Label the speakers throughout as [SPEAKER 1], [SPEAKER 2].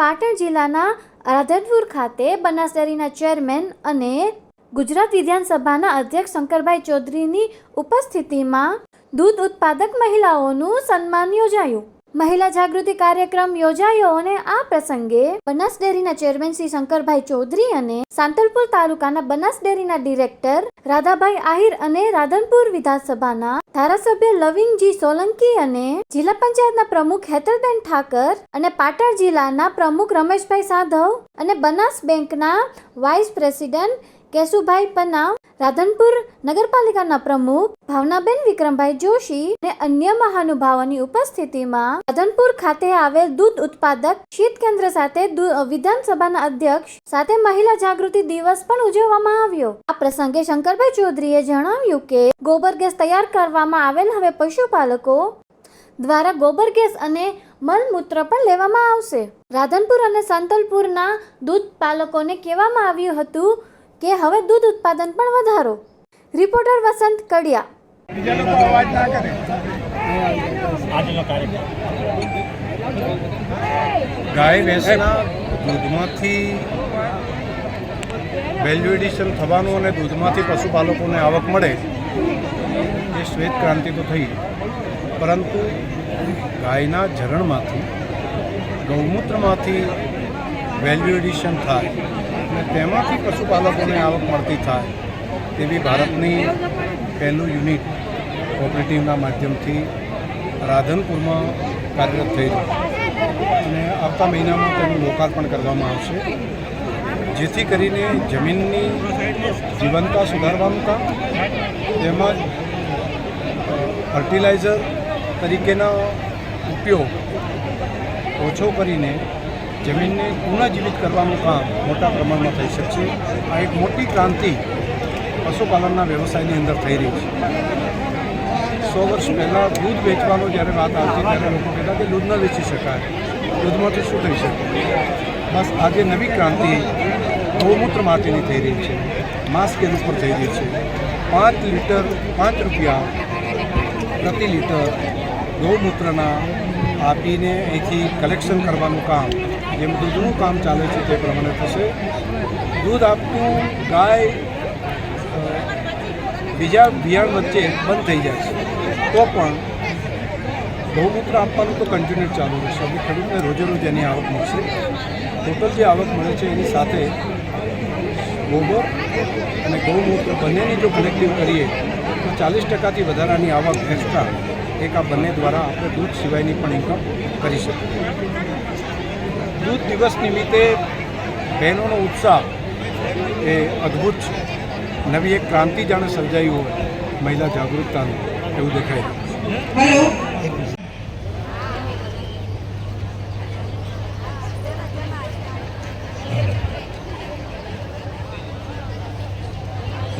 [SPEAKER 1] પાટણ જિલ્લાના રાધનપુર ખાતે બનાસ ડેરીના ચેરમેન અને ગુજરાત વિધાનસભાના અધ્યક્ષ શંકરભાઈ ચૌધરીની ઉપસ્થિતિમાં દૂધ ઉત્પાદક મહિલાઓનું સન્માન યોજાયું. મહિલા જાગૃતિ કાર્યક્રમ યોજાયો અને આ પ્રસંગે બનાસ ડેરીના ચેરમેન શ્રી શંકરભાઈ ચૌધરી અને સાંતલપુર તાલુકાના બનાસ ડેરીના ડિરેક્ટર રાધાભાઈ આહિર અને રાધનપુર વિધાનસભાના ધારાસભ્ય લવિંગજી સોલંકી અને જિલ્લા પંચાયતના પ્રમુખ હેતલબેન ઠાકર અને પાટણ જિલ્લાના પ્રમુખ રમેશભાઈ સાધવ અને બનાસ બેંકના વાઇસ પ્રેસિડેન્ટ કેશુભાઈ પનાવ, રાધનપુર નગરપાલિકાના પ્રમુખ ભાવનાબેન વિક્રમભાઈ જોશી અને અન્ય મહાનુભાવોની ઉપસ્થિતિમાં રાધનપુર ખાતે આવેલ દૂધ ઉત્પાદક શીત કેન્દ્ર સાથે વિધાનસભાના અધ્યક્ષ સાથે મહિલા જાગૃતિ દિવસ પણ ઉજવવામાં આવ્યો. આ પ્રસંગે શંકરભાઈ ચૌધરીએ જણાવ્યું કે ગોબર ગેસ તૈયાર કરવામાં આવેલ હવે પશુપાલકો દ્વારા ગોબર ગેસ અને મળમૂત્ર પણ લેવામાં આવશે. રાધનપુર અને સાંતલપુરના દૂધ પાલકોને કહેવામાં આવ્યું હતું કે હવે દૂધ ઉત્પાદન પણ વધારો. રિપોર્ટર વસંત કડિયા.
[SPEAKER 2] ગાય ભેંસના દૂધમાંથી વેલ્યુ એડિશન થવાનું અને દૂધમાંથી પશુપાલકોને આવક મળે એ શ્વેત ક્રાંતિ તો થઈ, પરંતુ ગાયના ઝરણમાંથી ગૌમૂત્રમાંથી વેલ્યુ એડિશન થાય અને તેમાંથી પશુપાલકોને આવક મળતી થાય તેવી ભારતની પહેલું યુનિટ કોઓપરેટિવના માધ્યમથી રાધનપુરમાં કાર્યરત થઈ રહ્યું અને આવતા મહિનામાં તેનું લોકાર્પણ કરવામાં આવશે, જેથી કરીને જમીનની જીવંતતા સુધારવાનું કામ તેમજ ફર્ટિલાઇઝર તરીકેનો ઉપયોગ ઓછો કરીને જમીનને પુનઃજીવિત કરવાનું કામ મોટા પ્રમાણમાં થઈ શકશે. આ એક મોટી ક્રાંતિ પશુપાલનના વ્યવસાયની અંદર થઈ રહી છે. 100 વર્ષ પહેલાં દૂધ વેચવાનો જ્યારે વાત આવતી ત્યારે લોકો કહેતા કે દૂધ ન વેચી શકાય, દૂધમાંથી શું થઈ શકે. બસ આજે નવી ક્રાંતિ ગૌમૂત્ર માટેની થઈ રહી છે, માસ સ્કેલ ઉપર થઈ રહી છે. 5 રૂપિયા પ્રતિ લીટર ગૌમૂત્રના આપીને અહીંથી કલેક્શન કરવાનું કામ, જેમ દૂધનું કામ ચાલે છે તે પ્રમાણે થશે. દૂધ આપતું ગાય બીજા બિયાણ વચ્ચે બંધ થઈ જાય છે તો પણ ગૌમૂત્ર આપવાનું તો કન્ટિન્યુ ચાલુ રહેશે. એટલે ખેડૂતને રોજે રોજ એની આવક મળશે. ટોટલ જે આવક મળે છે એની સાથે ગોબર અને ગૌમૂત્ર બંનેની જો કલેક્ટિવ કરીએ તો 40%થી વધારાની આવક એક્સ્ટ્રા એક આ બંને દ્વારા આપણે દૂધ સિવાયની પણ ઇન્કમ કરી શકીએ. દૂધ દિવસ નિમિત્તે બહેનોનો ઉત્સાહ એ અદ્ભુત છે. નવી એક ક્રાંતિ જાણે સર્જાયું હોય મહિલા જાગૃતતાનું એવું દેખાય રહ્યું
[SPEAKER 3] છે.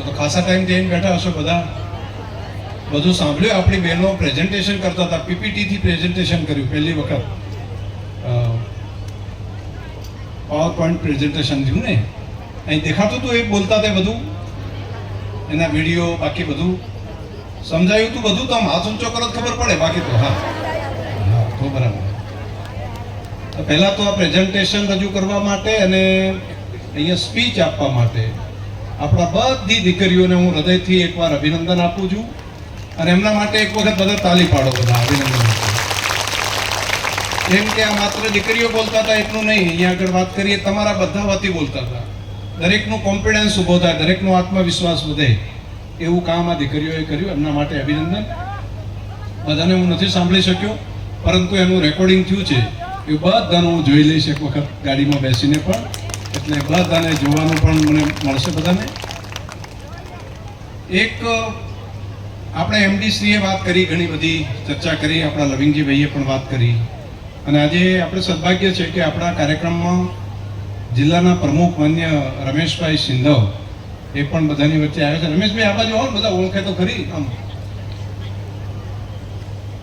[SPEAKER 3] તો ખાસા ટાઈમ જઈને બેઠા હશો બધા, બધું સાંભળ્યું. આપણી બહેનો પ્રેઝન્ટેશન કરતા હતા, પીપીટીથી પ્રેઝન્ટેશન કર્યું પહેલી વખત, પાવર પોઈન્ટ પ્રેઝન્ટેશન થયું ને, અહીં દેખાતું હતું એ બોલતા હતા બધું, એના વિડીયો બાકી બધું સમજાયું હતું બધું. તો આમ હાથ ઊંચો કરો ખબર પડે, બાકી તો હા તો બરાબર. તો પહેલાં તો આ પ્રેઝન્ટેશન રજૂ કરવા માટે અને અહીંયા સ્પીચ આપવા માટે આપણા બધી દીકરીઓને હું હૃદયથી એકવાર અભિનંદન આપું છું અને એમના માટે એક વખત બધા તાલી પાડો, બધા અભિનંદન. કેમ કે આ માત્ર દીકરીઓ બોલતા હતા એટલું નહીં, અહીંયા આગળ વાત કરીએ તમારા બધા વતી બોલતા હતા. દરેકનું કોન્ફિડન્સ ઊભો થાય, દરેકનો આત્મવિશ્વાસ વધે એવું કામ આ દીકરીઓએ કર્યું. એમના માટે અભિનંદન. બધાને હું નથી સાંભળી શક્યો, પરંતુ એનું રેકોર્ડિંગ થયું છે એ બધાનું હું જોઈ લઈશ એક વખત ગાડીમાં બેસીને પણ, એટલે બધાને જોવાનું પણ મને મળશે બધાને. એક આપણે એમડીશ્રીએ વાત કરી, ઘણી બધી ચર્ચા કરી, આપણા લવિંગજીભાઈએ પણ વાત કરી અને આજે આપણે સદભાગ્ય છે કે આપણા કાર્યક્રમમાં જિલ્લાના પ્રમુખ માન્ય રમેશભાઈ સિંધવ એ પણ બધાની વચ્ચે આવ્યા છે. રમેશભાઈ આ બાજુ આવો ને, બધા ઓળખે તો ખરી. આમ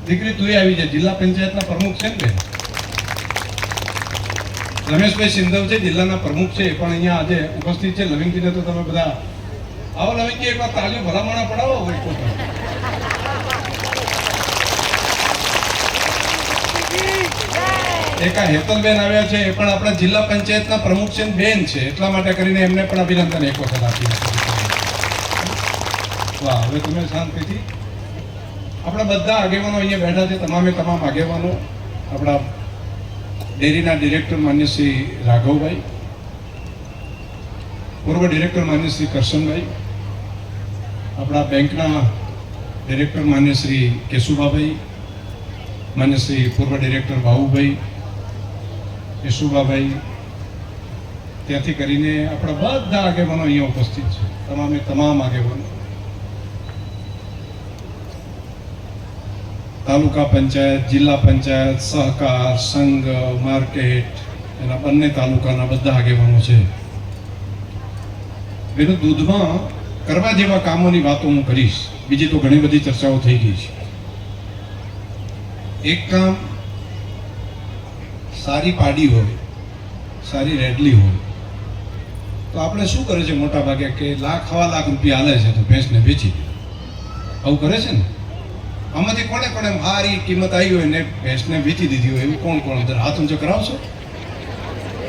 [SPEAKER 3] દીકરી તું આવી જાય, જિલ્લા પંચાયતના પ્રમુખ છે ને રમેશભાઈ સિંધવ છે, જિલ્લાના પ્રમુખ છે, એ પણ અહીંયા આજે ઉપસ્થિત છે. લવિંગજીને તો તમે બધા આવો. લવિંગજી એકવાર તાલીમ ભલામણા પડાવો હોય તો. એક આ હેતલબેન આવ્યા છે, એ પણ આપણા જિલ્લા પંચાયતના પ્રમુખ છે, બેન છે, એટલા માટે કરીને એમને પણ અભિનંદન એક વખત આપી. વાહ, હવે તમે શાંતિથી. આપણા બધા આગેવાનો અહીંયા બેઠા છે, તમામે તમામ આગેવાનો. આપણા ડેરીના ડિરેક્ટર માન્ય શ્રી રાઘવભાઈ, પૂર્વ ડિરેક્ટર માન્ય શ્રી કરશનભાઈ, આપણા બેંકના ડિરેક્ટર માન્ય શ્રી કેશુભાભાઈ, માન્ય શ્રી પૂર્વ ડિરેક્ટર બાબુભાઈ, કેશુભાભાઈ, ત્યાંથી કરીને આપણા બધા આગેવાનો અહીંયા ઉપસ્થિત છે, તમામે તમામ આગેવાનો. તાલુકા પંચાયત, જિલ્લા પંચાયત, સહકાર, સંઘ, માર્કેટ, એના બંને તાલુકાના બધા આગેવાનો છે. એનું દૂધમાં કરવા જેવા કામોની વાતો હું કરીશ, બીજી તો ઘણી બધી ચર્ચાઓ થઈ ગઈ છે. એક કામ, સારી પાડી હોય, સારી રેડલી હોય, તો આપણે શું કરે છે મોટા ભાગે કે લાખ ₹1.25 રૂપિયા હાલે છે તો ભેંસને વેચી દે, આવું કરે છે ને. આમાંથી કોને કોને સારી કિંમત આવી હોય ને ભેંસને વેચી દીધી હોય, એવું કોણ કોણ અંદર હાથ ઊંચો કરાવશો?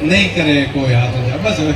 [SPEAKER 3] નહીં કરે કોઈ હાથ ઊંચા. બસ હવે